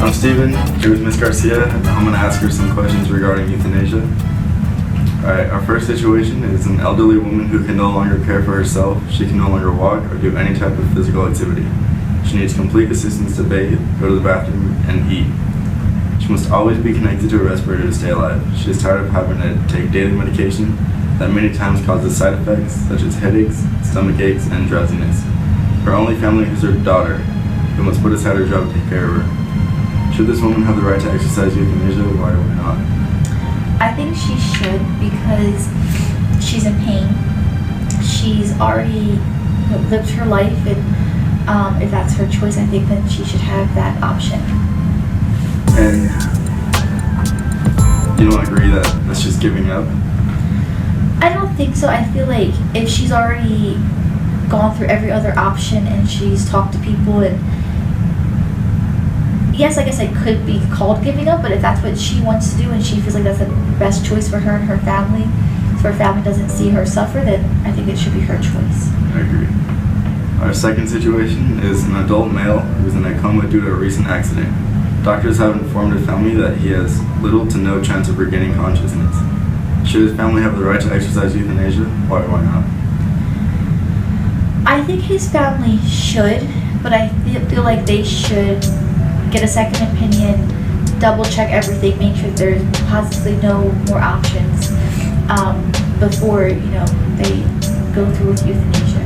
I'm Steven, here with Ms. Garcia. I'm going to ask her some questions regarding euthanasia. Alright, our first situation is an elderly woman who can no longer care for herself. She can no longer walk or do any type of physical activity. She needs complete assistance to bathe, go to the bathroom, and eat. She must always be connected to a respirator to stay alive. She is tired of having to take daily medication that many times causes side effects such as headaches, stomach aches, and drowsiness. Her only family is her daughter, who must put aside her job to take care of her. Should this woman have the right to exercise euthanasia? Why or why not? I think she should because she's in pain. She's already lived her life, and if that's her choice, I think that she should have that option. And you don't agree that that's just giving up? I don't think so. I feel like if she's already gone through every other option and she's talked to people, and yes, I guess it could be called giving up, but if that's what she wants to do and she feels like that's the best choice for her and her family, so her family doesn't see her suffer, then I think it should be her choice. I agree. Our second situation is an adult male who is in a coma due to a recent accident. Doctors have informed his family that he has little to no chance of regaining consciousness. Should his family have the right to exercise euthanasia? Why not? I think his family should, but I feel like they should get a second opinion, double check everything, make sure there's possibly no more options before they go through with euthanasia.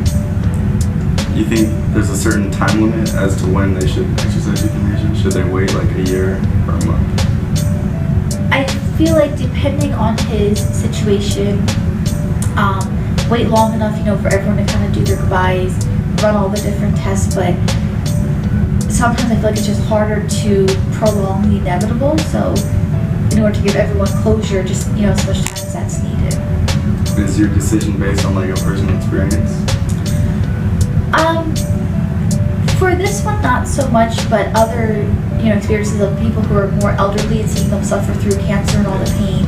You think there's a certain time limit as to when they should exercise euthanasia? Should they wait like a year or a month? I feel like depending on his situation, wait long enough, for everyone to kind of do their goodbyes, run all the different tests, but sometimes I feel like it's just harder to prolong the inevitable, so in order to give everyone closure, just, as much time as that's needed. Is your decision based on like a personal experience? For this one, not so much, but other, experiences of people who are more elderly and seeing them suffer through cancer and all the pain,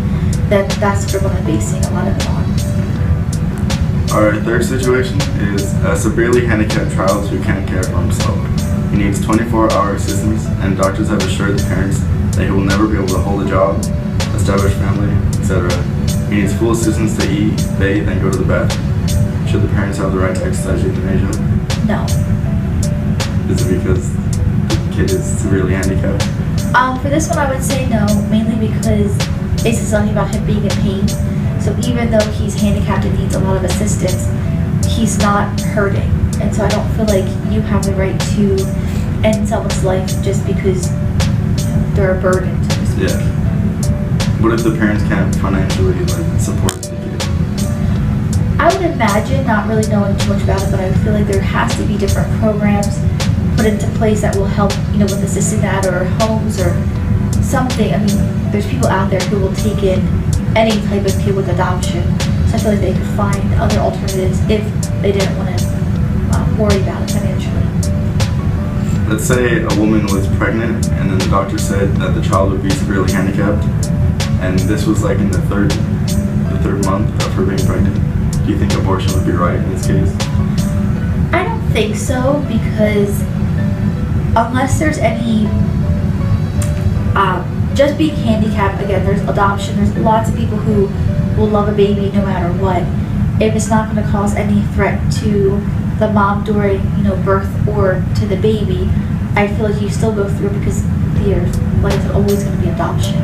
that's what I'm basing a lot of it on. Our third situation is a severely handicapped child who can't care for himself. He needs 24-hour assistance, and doctors have assured the parents that he will never be able to hold a job, establish family, etc. He needs full assistance to eat, bathe, and go to the bathroom. Should the parents have the right to exercise euthanasia? No. Is it because the kid is severely handicapped? For this one, I would say no, mainly because this is something about him being in pain. So even though he's handicapped and needs a lot of assistance, he's not hurting. And so I don't feel like you have the right to end someone's life just because they're a burden, so to speak. Yeah. What if the parents can't financially support the kid? I would imagine, not really knowing too much about it, but I feel like there has to be different programs put into place that will help, with assisting that, or homes or something. I mean, there's people out there who will take in any type of kid with adoption. So I feel like they could find other alternatives if they didn't want to worry about it financially. Let's say a woman was pregnant and then the doctor said that the child would be severely handicapped, and this was like in the third month of her being pregnant. Do you think abortion would be right in this case? I don't think so, because unless there's any just being handicapped, again, there's adoption, there's lots of people who will love a baby no matter what. If it's not going to cause any threat to the mom during, birth or to the baby, I feel like you still go through because there's always going to be adoption.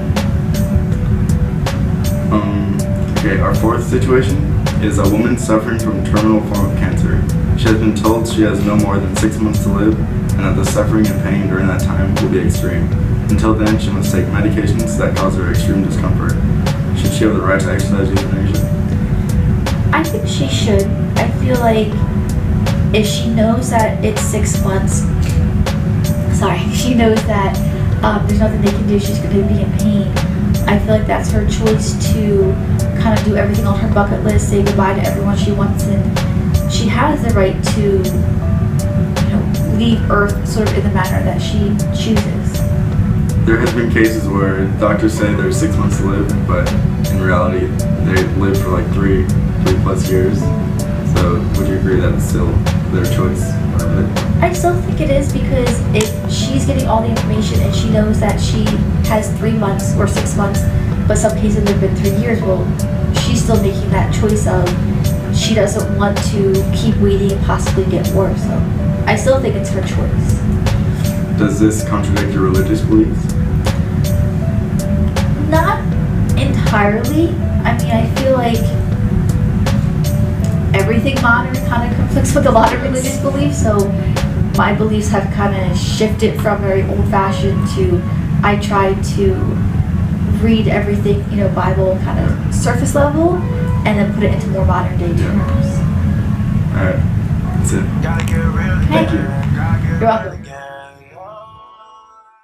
Okay, our fourth situation is a woman suffering from a terminal form of cancer. She has been told she has no more than 6 months to live, and that the suffering and pain during that time will be extreme. Until then, she must take medications that cause her extreme discomfort. Should she have the right to exercise euthanasia? I think she should. I feel like if she knows that it's 6 months, she knows that there's nothing they can do, she's going to be in pain, I feel like that's her choice to kind of do everything on her bucket list, say goodbye to everyone she wants, and she has the right to, leave Earth sort of in the manner that she chooses. There has been cases where doctors say there's 6 months to live, but in reality, they live for like three plus years. So would you agree that it's still their choice. I still think it is because if she's getting all the information and she knows that she has 3 months or 6 months, but some cases there have been 3 years, well, she's still making that choice of she doesn't want to keep waiting and possibly get worse. So I still think it's her choice. Does this contradict your religious beliefs? Not entirely. I mean, I feel like everything modern kind of conflicts with a lot of religious beliefs, so my beliefs have kind of shifted from very old-fashioned to I try to read everything, Bible kind of surface level, and then put it into more modern day terms. Alright, that's it. Thank you. You're welcome.